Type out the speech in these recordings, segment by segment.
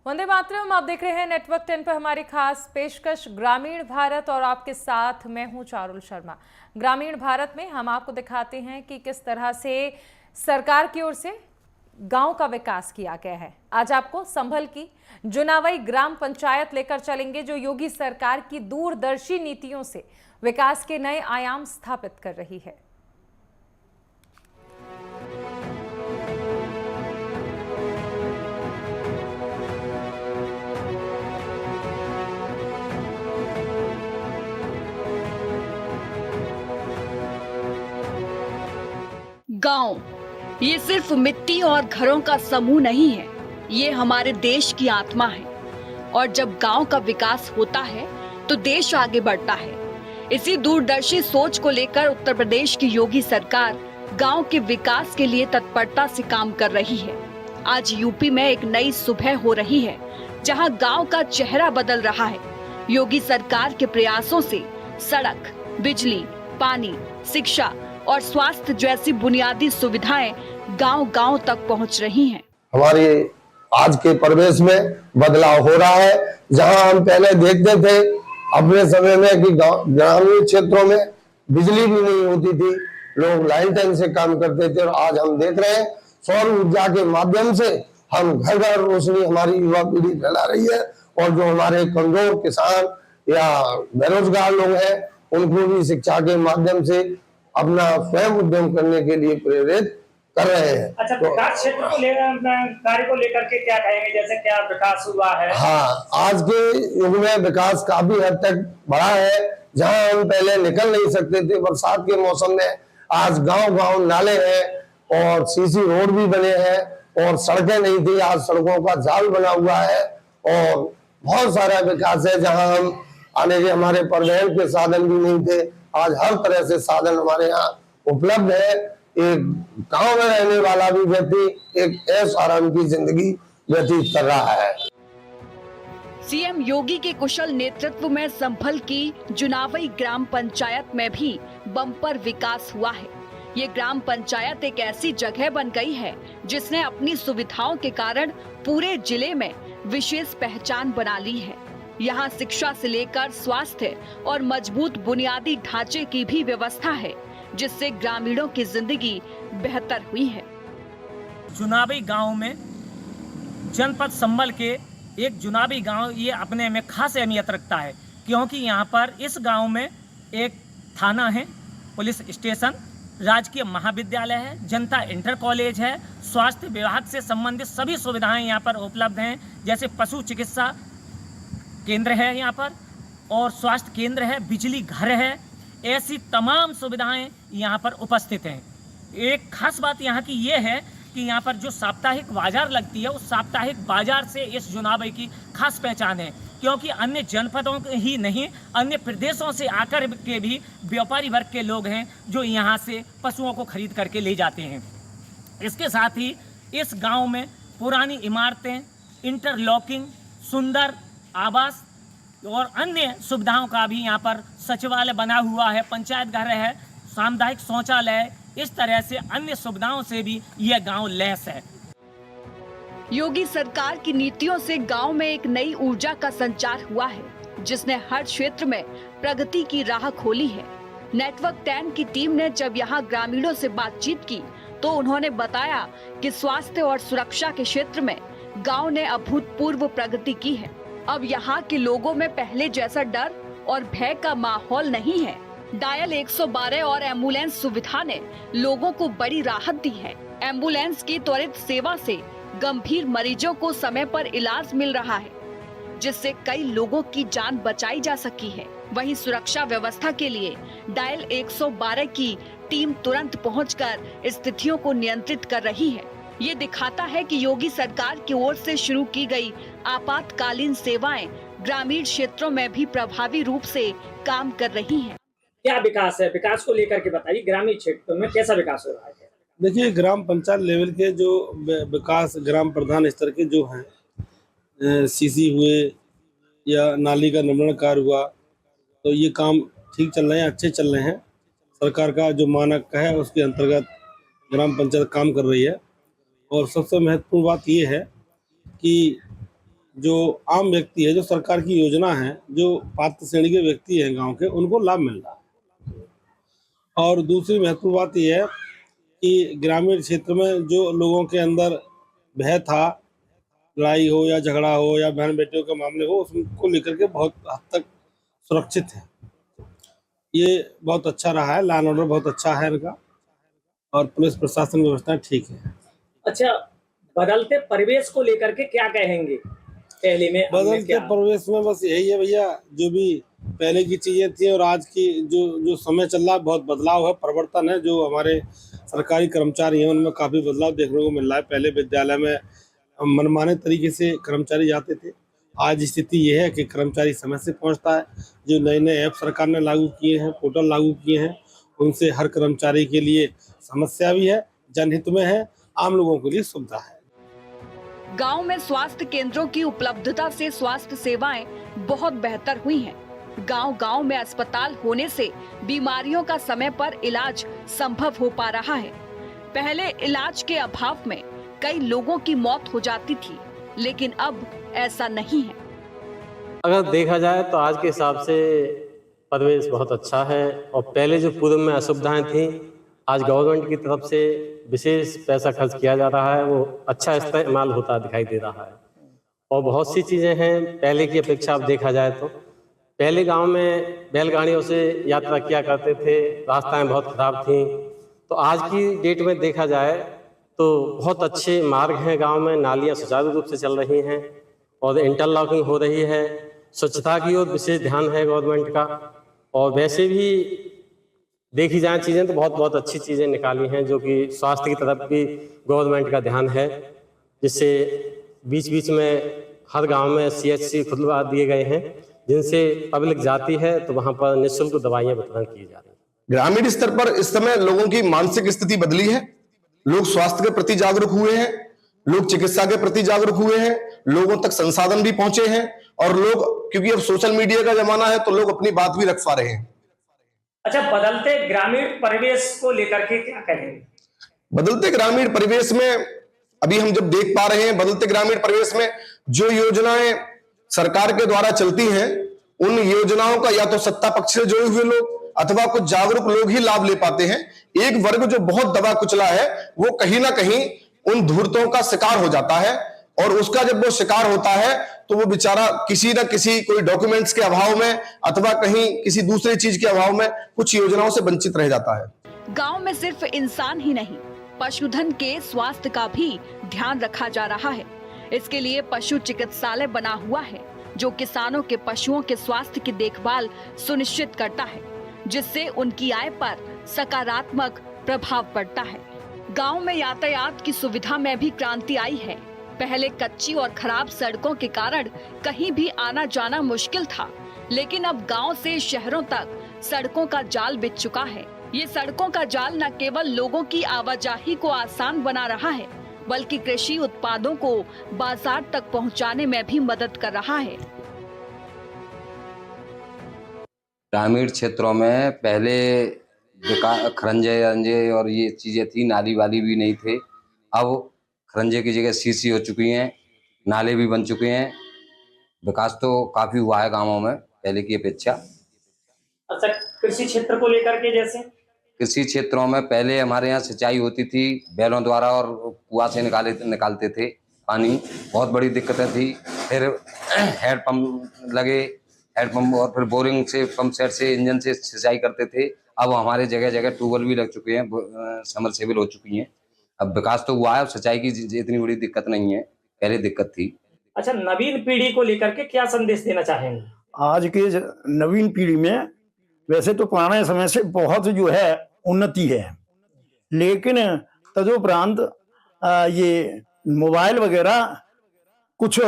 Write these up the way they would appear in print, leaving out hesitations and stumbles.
वंदे मातरम। आप देख रहे हैं नेटवर्क 10 पर हमारी खास पेशकश ग्रामीण भारत और आपके साथ मैं हूं चारुल शर्मा। ग्रामीण भारत में हम आपको दिखाते हैं कि किस तरह से सरकार की ओर से गांव का विकास किया गया है। आज आपको संभल की जुनावई ग्राम पंचायत लेकर चलेंगे जो योगी सरकार की दूरदर्शी नीतियों से विकास के नए आयाम स्थापित कर रही है। गांव ये सिर्फ मिट्टी और घरों का समूह नहीं है, ये हमारे देश की आत्मा है। और जब गांव का विकास होता है तो देश आगे बढ़ता है। इसी दूरदर्शी सोच को लेकर उत्तर प्रदेश की योगी सरकार गांव के विकास के लिए तत्परता से काम कर रही है। आज यूपी में एक नई सुबह हो रही है जहां गांव का चेहरा बदल रहा है। योगी सरकार के प्रयासों से सड़क, बिजली, पानी, शिक्षा और स्वास्थ्य जैसी बुनियादी सुविधाएं गांव-गांव तक पहुंच रही हैं। हमारे आज के परिवेश में बदलाव हो रहा है। जहां हम पहले देखते थे अपने समय में कि ग्रामीण क्षेत्रों में बिजली भी नहीं होती थी, लोग लालटेन से काम करते थे, और आज हम देख रहे हैं सौर ऊर्जा के माध्यम से हम घर घर रोशनी हमारी युवा पीढ़ी फैला रही है। और जो हमारे कमजोर किसान या बेरोजगार लोग हैं उनको भी शिक्षा के माध्यम से अपना स्वयं उद्यम करने के लिए प्रेरित कर रहे हैं। अच्छा, विकास क्षेत्र को लेकर कार्य को लेकर के क्या कहेंगे, जैसे क्या विकास हुआ है? हाँ, आज के युग में विकास काफी हद तक बढ़ा है। जहां हम पहले निकल नहीं सकते थे बरसात के मौसम में, आज गांव-गांव नाले हैं और सीसी रोड भी बने हैं और सड़कें नहीं थी, आज सड़कों का जाल बना हुआ है और बहुत सारा विकास है। जहां हम आने के हमारे परिवहन के साधन भी नहीं थे, आज हर तरह से साधन हमारे यहाँ उपलब्ध है। एक गांव में रहने वाला भी व्यक्ति एक ऐश आराम की जिंदगी व्यतीत कर रहा है। सीएम योगी के कुशल नेतृत्व में संभल की जुनावई ग्राम पंचायत में भी बम्पर विकास हुआ है। ये ग्राम पंचायत एक ऐसी जगह बन गई है जिसने अपनी सुविधाओं के कारण पूरे जिले में विशेष पहचान बना ली है। यहाँ शिक्षा से लेकर स्वास्थ्य और मजबूत बुनियादी ढांचे की भी व्यवस्था है, जिससे ग्रामीणों की जिंदगी बेहतर हुई है। जुनावई गांव में जनपद संभल के एक जुनावई गांव ये अपने में खास अहमियत रखता है, क्योंकि यहाँ पर इस गांव में एक थाना है, पुलिस स्टेशन, राजकीय महाविद्यालय है, जनता इंटर कॉलेज है, स्वास्थ्य विभाग से संबंधित सभी सुविधाएं यहाँ पर उपलब्ध हैं। जैसे पशु चिकित्सा केंद्र है यहाँ पर और स्वास्थ्य केंद्र है, बिजली घर है, ऐसी तमाम सुविधाएं यहाँ पर उपस्थित हैं। एक खास बात यहाँ की ये है कि यहाँ पर जो साप्ताहिक बाजार लगती है उस साप्ताहिक बाजार से इस जुनावई की खास पहचान है, क्योंकि अन्य जनपदों ही नहीं अन्य प्रदेशों से आकर के भी व्यापारी वर्ग के लोग हैं जो यहाँ से पशुओं को खरीद करके ले जाते हैं। इसके साथ ही इस गांव में पुरानी इमारतें, इंटरलॉकिंग, सुंदर आवास और अन्य सुविधाओं का भी यहाँ पर सचिवालय बना हुआ है, पंचायत घर है, सामुदायिक शौचालय, इस तरह से अन्य सुविधाओं से भी यह गांव लैस है। योगी सरकार की नीतियों से गांव में एक नई ऊर्जा का संचार हुआ है, जिसने हर क्षेत्र में प्रगति की राह खोली है। नेटवर्क 10 की टीम ने जब यहां ग्रामीणों से बातचीत की तो उन्होंने बताया कि स्वास्थ्य और सुरक्षा के क्षेत्र में गांव ने अभूतपूर्व प्रगति की है। अब यहाँ के लोगों में पहले जैसा डर और भय का माहौल नहीं है। डायल 112 और एम्बुलेंस सुविधा ने लोगों को बड़ी राहत दी है। एम्बुलेंस की त्वरित सेवा से गंभीर मरीजों को समय पर इलाज मिल रहा है, जिससे कई लोगों की जान बचाई जा सकी है। वहीं सुरक्षा व्यवस्था के लिए डायल 112 की टीम तुरंत पहुंचकर स्थितियों को नियंत्रित कर रही है। ये दिखाता है कि योगी सरकार की ओर से शुरू की गई आपातकालीन सेवाएं ग्रामीण क्षेत्रों में भी प्रभावी रूप से काम कर रही हैं। क्या विकास है, विकास को लेकर के बताइए, ग्रामीण क्षेत्रों में कैसा विकास हो रहा है? देखिए, ग्राम पंचायत लेवल के जो विकास ग्राम प्रधान स्तर के जो हैं, सीसी हुए या नाली का निर्माण कार्य हुआ, तो ये काम ठीक चल रहे हैं, अच्छे चल रहे हैं। सरकार का जो मानक है उसके अंतर्गत ग्राम पंचायत काम कर रही है। और सबसे महत्वपूर्ण बात ये है कि जो आम व्यक्ति है, जो सरकार की योजना है, जो पात्र श्रेणी के व्यक्ति हैं गांव के, उनको लाभ मिल रहा है। और दूसरी महत्वपूर्ण बात यह है कि ग्रामीण क्षेत्र में जो लोगों के अंदर भय था, लड़ाई हो या झगड़ा हो या बहन बेटियों के मामले हो, उसको लेकर के बहुत हद तक सुरक्षित है। ये बहुत अच्छा रहा है, लॉ एंड ऑर्डर बहुत अच्छा है इनका, और पुलिस प्रशासन व्यवस्था ठीक है। अच्छा, बदलते परिवेश को लेकर के क्या कहेंगे? पहले में बदलते परिवेश में बस यही है भैया, जो भी पहले की चीजें थी और आज की जो समय चल रहा है, बहुत बदलाव है, परिवर्तन है। जो हमारे सरकारी कर्मचारी हैं उनमें काफी बदलाव देखने को मिल रहा है। पहले विद्यालय में मनमाने तरीके से कर्मचारी जाते थे, आज स्थिति ये है कि कर्मचारी समय से पहुंचता है। जो नए नए ऐप सरकार ने लागू किए हैं, पोर्टल लागू किए हैं, उनसे हर कर्मचारी के लिए समस्या भी है, जनहित में है, आम लोगों के लिए सुविधा है। गांव में स्वास्थ्य केंद्रों की उपलब्धता से स्वास्थ्य सेवाएं बहुत बेहतर हुई हैं। गांव-गांव में अस्पताल होने से बीमारियों का समय पर इलाज संभव हो पा रहा है। पहले इलाज के अभाव में कई लोगों की मौत हो जाती थी, लेकिन अब ऐसा नहीं है। अगर देखा जाए तो आज के हिसाब से परिवेश बहुत अच्छा है, और पहले जो पूर्व में असुविधाएं थी, आज गवर्नमेंट की तरफ से विशेष पैसा खर्च किया जा रहा है, वो अच्छा इस्तेमाल होता दिखाई दे रहा है। और बहुत सी चीज़ें हैं पहले की अपेक्षा अब देखा जाए तो। पहले गांव में बैलगाड़ियों से यात्रा किया करते थे, रास्ताएं बहुत खराब थीं, तो आज की डेट में देखा जाए तो बहुत अच्छे मार्ग हैं गांव में, नालियां सुचारू रूप से चल रही हैं और इंटरलॉकिंग हो रही है। स्वच्छता की ओर विशेष ध्यान है गवर्नमेंट का, और वैसे भी देखी जाए चीज़ें तो बहुत बहुत अच्छी चीज़ें निकाली हैं, जो कि स्वास्थ्य की तरफ भी गवर्नमेंट का ध्यान है, जिससे बीच बीच में हर गांव में CHC खुलवा दिए गए हैं, जिनसे पब्लिक जाती है तो वहां पर निःशुल्क दवाइयां वितरण की जा रही हैं। ग्रामीण स्तर पर इस समय लोगों की मानसिक स्थिति बदली है, लोग स्वास्थ्य के प्रति जागरूक हुए हैं, लोग चिकित्सा के प्रति जागरूक हुए हैं, लोगों तक संसाधन भी पहुंचे हैं, और लोग, क्योंकि अब सोशल मीडिया का जमाना है, तो लोग अपनी बात भी रख पा रहे हैं। अच्छा, बदलते ग्रामीण परिवेश को लेकर के क्या कहेंगे? बदलते ग्रामीण परिवेश में अभी हम जब देख पा रहे हैं, बदलते ग्रामीण परिवेश में जो योजनाएं सरकार के द्वारा चलती हैं, उन योजनाओं का या तो सत्ता पक्ष से जुड़े हुए लोग अथवा कुछ जागरूक लोग ही लाभ ले पाते हैं। एक वर्ग जो बहुत दबा कुचला है, वो कहीं ना कहीं उन धूर्तों का शिकार हो जाता है, और उसका जब वो शिकार होता है तो वो बेचारा किसी न किसी, कोई डॉक्यूमेंट्स के अभाव में अथवा कहीं किसी दूसरी चीज के अभाव में कुछ योजनाओं से वंचित रह जाता है। गांव में सिर्फ इंसान ही नहीं, पशुधन के स्वास्थ्य का भी ध्यान रखा जा रहा है। इसके लिए पशु चिकित्सालय बना हुआ है, जो किसानों के पशुओं के स्वास्थ्य की देखभाल सुनिश्चित करता है, जिससे उनकी आय पर सकारात्मक प्रभाव पड़ता है। गांव में यातायात की सुविधा में भी क्रांति आई है। पहले कच्ची और खराब सड़कों के कारण कहीं भी आना जाना मुश्किल था, लेकिन अब गांव से शहरों तक सड़कों का जाल बिछ चुका है। ये सड़कों का जाल न केवल लोगों की आवाजाही को आसान बना रहा है, बल्कि कृषि उत्पादों को बाजार तक पहुंचाने में भी मदद कर रहा है। ग्रामीण क्षेत्रों में पहले खरंजे और ये चीजें थी, नाली वाली भी नहीं थे। अब खरंजे की जगह CC हो चुकी हैं, नाले भी बन चुके हैं। विकास तो काफी हुआ है गांवों में पहले की अपेक्षा। अच्छा, कृषि क्षेत्र को लेकर के, जैसे कृषि क्षेत्रों में पहले हमारे यहाँ सिंचाई होती थी बैलों द्वारा, और कुआं से निकालते थे पानी, बहुत बड़ी दिक्कतें थी। फिर हैंडपंप लगे, हैंडपंप, और फिर बोरिंग से, पंप सेट से, इंजन से सिंचाई करते थे। अब हमारे जगह जगह ट्यूबवेल भी लग चुके हैं, समरसेबल हो चुकी हैं। अब विकास तो हुआ है, अब सिंचाई की इतनी बड़ी दिक्कत नहीं है, पहले दिक्कत थी। अच्छा, नवीन पीढ़ी को लेकर के क्या संदेश देना चाहेंगे? आज के नवीन पीढ़ी में वैसे तो पुराने समय से बहुत जो है उन्नति है, लेकिन तदुपरांत ये मोबाइल वगैरह कुछ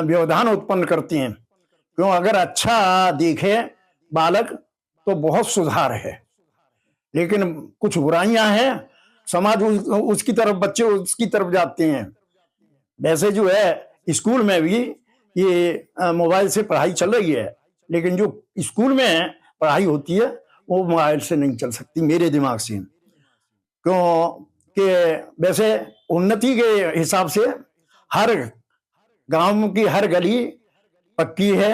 व्यवधान उत्पन्न करती हैं। क्यों, अगर अच्छा देखे बालक तो बहुत सुधार है, लेकिन कुछ बुराइयां हैं, समाज उसकी तरफ, बच्चे उसकी तरफ जाते हैं। वैसे जो है स्कूल में भी ये मोबाइल से पढ़ाई चल रही है, लेकिन जो स्कूल में पढ़ाई होती है वो मोबाइल से नहीं चल सकती मेरे दिमाग से। क्यों कि वैसे उन्नति के हिसाब से हर गांव की हर गली पक्की है।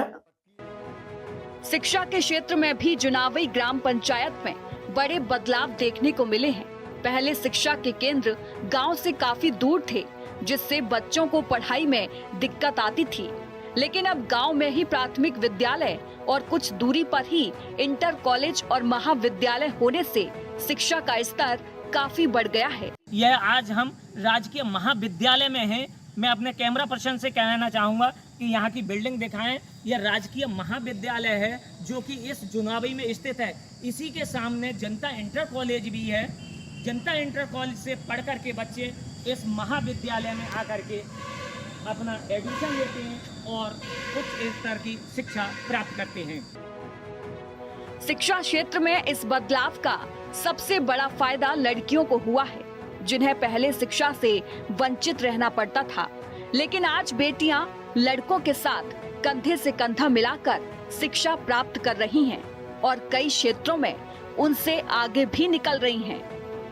शिक्षा के क्षेत्र में भी जुनावई ग्राम पंचायत में बड़े बदलाव देखने को मिले हैं। पहले शिक्षा के केंद्र गांव से काफी दूर थे, जिससे बच्चों को पढ़ाई में दिक्कत आती थी। लेकिन अब गांव में ही प्राथमिक विद्यालय और कुछ दूरी पर ही इंटर कॉलेज और महाविद्यालय होने से शिक्षा का स्तर काफी बढ़ गया है। यह आज हम राजकीय महाविद्यालय में हैं। मैं अपने कैमरा पर्सन से कहना चाहूँगा कि यहाँ की बिल्डिंग दिखाएं। यह राजकीय महाविद्यालय है जो कि इस जुनावई में स्थित है। इसी के सामने जनता इंटर कॉलेज भी है। जनता इंटर कॉलेज से पढ़ कर के बच्चे इस महाविद्यालय में आकर के अपना एडमिशन लेते हैं और उच्च स्तर की शिक्षा प्राप्त करते हैं। शिक्षा क्षेत्र में इस बदलाव का सबसे बड़ा फायदा लड़कियों को हुआ है, जिन्हें पहले शिक्षा से वंचित रहना पड़ता था। लेकिन आज बेटियां लड़कों के साथ कंधे से कंधा मिलाकर शिक्षा प्राप्त कर रही हैं और कई क्षेत्रों में उनसे आगे भी निकल रही हैं।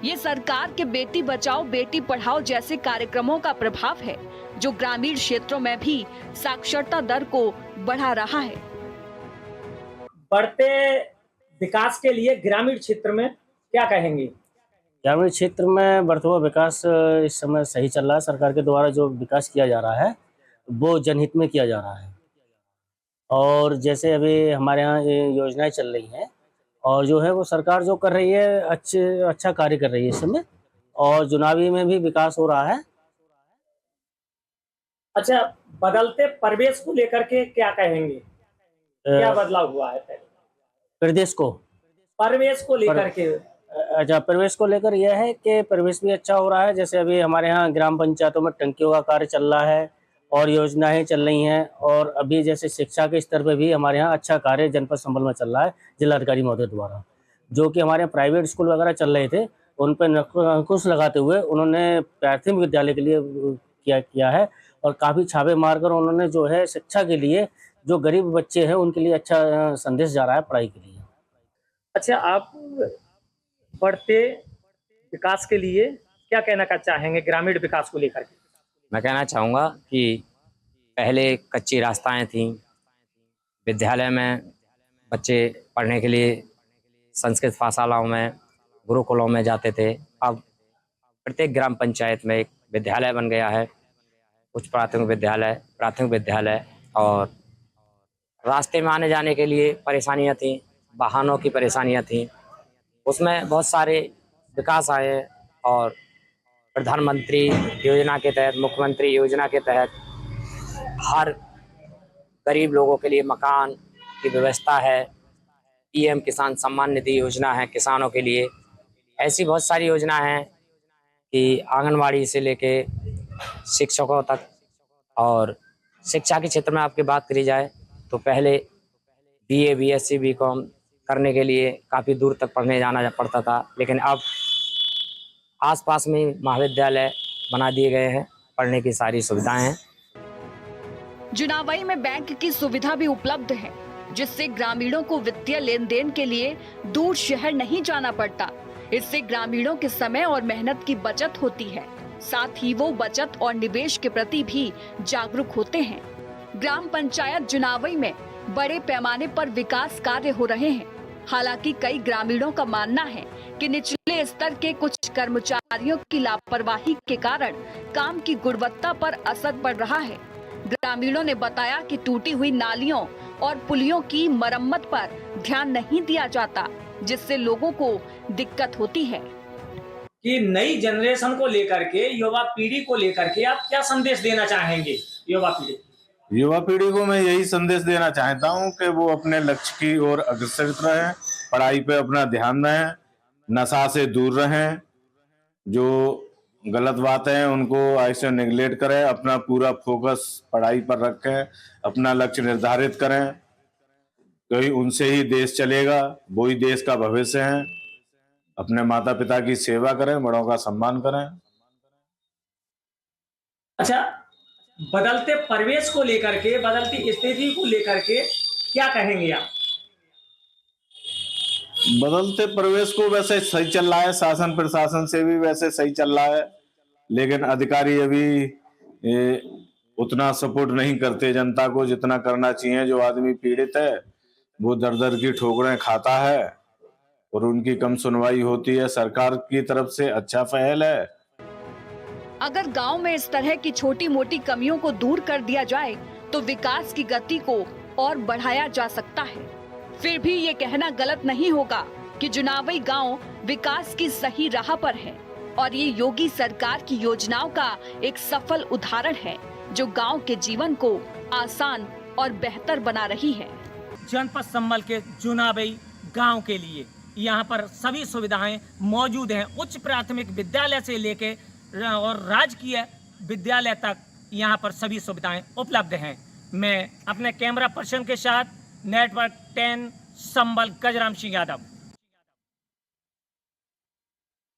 ये सरकार के बेटी बचाओ बेटी पढ़ाओ जैसे कार्यक्रमों का प्रभाव है, जो ग्रामीण क्षेत्रों में भी साक्षरता दर को बढ़ा रहा है। बढ़ते विकास के लिए ग्रामीण क्षेत्र में क्या कहेंगे? ग्रामीण क्षेत्र में बढ़ता हुआ विकास इस समय सही चल रहा है। सरकार के द्वारा जो विकास किया जा रहा है वो जनहित में किया जा रहा है। और जैसे अभी हमारे यहाँ ये योजनाएं चल रही हैं और जो है वो सरकार जो कर रही है अच्छा कार्य कर रही है इस समय, और जुनावी में भी विकास हो रहा है। अच्छा, बदलते परिवेश को लेकर के क्या कहेंगे? क्या बदलाव हुआ है? प्रदेश को परिवेश को लेकर के अच्छा, परिवेश को लेकर यह है कि परिवेश भी अच्छा हो रहा है। जैसे अभी हमारे यहाँ ग्राम पंचायतों में टंकियों का कार्य चल रहा है और योजनाएं चल रही हैं। और अभी जैसे शिक्षा के स्तर पर भी हमारे यहाँ अच्छा कार्य जनपद संबल में चल रहा है जिलाधिकारी महोदय द्वारा। जो कि हमारे प्राइवेट स्कूल वगैरह चल रहे थे उन पर अंकुश लगाते हुए उन्होंने प्राथमिक विद्यालय के लिए किया है और काफ़ी छापे मारकर उन्होंने जो है शिक्षा के लिए जो गरीब बच्चे हैं उनके लिए अच्छा संदेश जा रहा है पढ़ाई के लिए। अच्छा, आप बढ़ते विकास के लिए क्या कहना चाहेंगे ग्रामीण विकास को लेकर के? मैं कहना चाहूँगा कि पहले कच्ची रास्ताएं थीं, विद्यालय में बच्चे पढ़ने के लिए संस्कृत पाठशालाओं में गुरुकुलों में जाते थे। अब प्रत्येक ग्राम पंचायत में एक विद्यालय बन गया है, उच्च प्राथमिक विद्यालय। और रास्ते में आने जाने के लिए परेशानियां थीं, वाहनों की परेशानियां थीं, उसमें बहुत सारे विकास आए हैं। और प्रधानमंत्री योजना के तहत, मुख्यमंत्री योजना के तहत हर गरीब लोगों के लिए मकान की व्यवस्था है। पीएम किसान सम्मान निधि योजना है किसानों के लिए। ऐसी बहुत सारी योजना हैं कि आंगनवाड़ी से लेके शिक्षकों तक। और शिक्षा के क्षेत्र में आपकी बात करी जाए तो पहले बीए, बीएससी, बीकॉम करने के लिए काफ़ी दूर तक पढ़ने जाना पड़ता था, लेकिन अब आसपास में महाविद्यालय बना दिए गए हैं, पढ़ने की सारी सुविधाएं हैं। जुनावई में बैंक की सुविधा भी उपलब्ध है, जिससे ग्रामीणों को वित्तीय लेन देन के लिए दूर शहर नहीं जाना पड़ता। इससे ग्रामीणों के समय और मेहनत की बचत होती है। साथ ही वो बचत और निवेश के प्रति भी जागरूक होते हैं। ग्राम पंचायत जुनावई में बड़े पैमाने पर विकास कार्य हो रहे हैं। हालांकि कई ग्रामीणों का मानना है कि निचले स्तर के कुछ कर्मचारियों की लापरवाही के कारण काम की गुणवत्ता पर असर पड़ रहा है। ग्रामीणों ने बताया कि टूटी हुई नालियों और पुलियों की मरम्मत पर ध्यान नहीं दिया जाता, जिससे लोगों को दिक्कत होती है। कि नई जनरेशन को लेकर के, युवा पीढ़ी को लेकर के आप क्या संदेश देना चाहेंगे? युवा पीढ़ी को मैं यही संदेश देना चाहता हूँ कि वो अपने लक्ष्य की ओर अग्रसर रहें, पढ़ाई पे अपना ध्यान दें, नशा से दूर रहें, जो गलत बातें हैं उनको ऐसे नेगलेक्ट करें, अपना पूरा फोकस पढ़ाई पर रखें, अपना लक्ष्य निर्धारित करें, क्योंकि उनसे ही देश चलेगा, वो ही देश का भविष्य है। अपने माता पिता की सेवा करें, बड़ों का सम्मान करें। अच्छा, बदलते परिवेश को लेकर के, बदलती स्थिति को लेकर के क्या कहेंगे आप? बदलते परिवेश को वैसे सही चल रहा है, शासन प्रशासन से भी वैसे सही चल रहा है, लेकिन अधिकारी अभी उतना सपोर्ट नहीं करते जनता को जितना करना चाहिए। जो आदमी पीड़ित है वो दर दर की ठोकरें खाता है और उनकी कम सुनवाई होती है। सरकार की तरफ से अच्छा पहल है। अगर गांव में इस तरह की छोटी मोटी कमियों को दूर कर दिया जाए तो विकास की गति को और बढ़ाया जा सकता है। फिर भी ये कहना गलत नहीं होगा कि जुनाबई गांव विकास की सही राह पर है और ये योगी सरकार की योजनाओं का एक सफल उदाहरण है जो गांव के जीवन को आसान और बेहतर बना रही है। जनपद संबल के जुनाबई गांव के लिए यहाँ पर सभी सुविधाएं मौजूद हैं। उच्च प्राथमिक विद्यालय से लेके और राजकीय विद्यालय तक यहाँ पर सभी सुविधाएं उपलब्ध हैं। मैं अपने कैमरा पर्सन के साथ नेटवर्क 10 संबल गजराम सिंह यादव।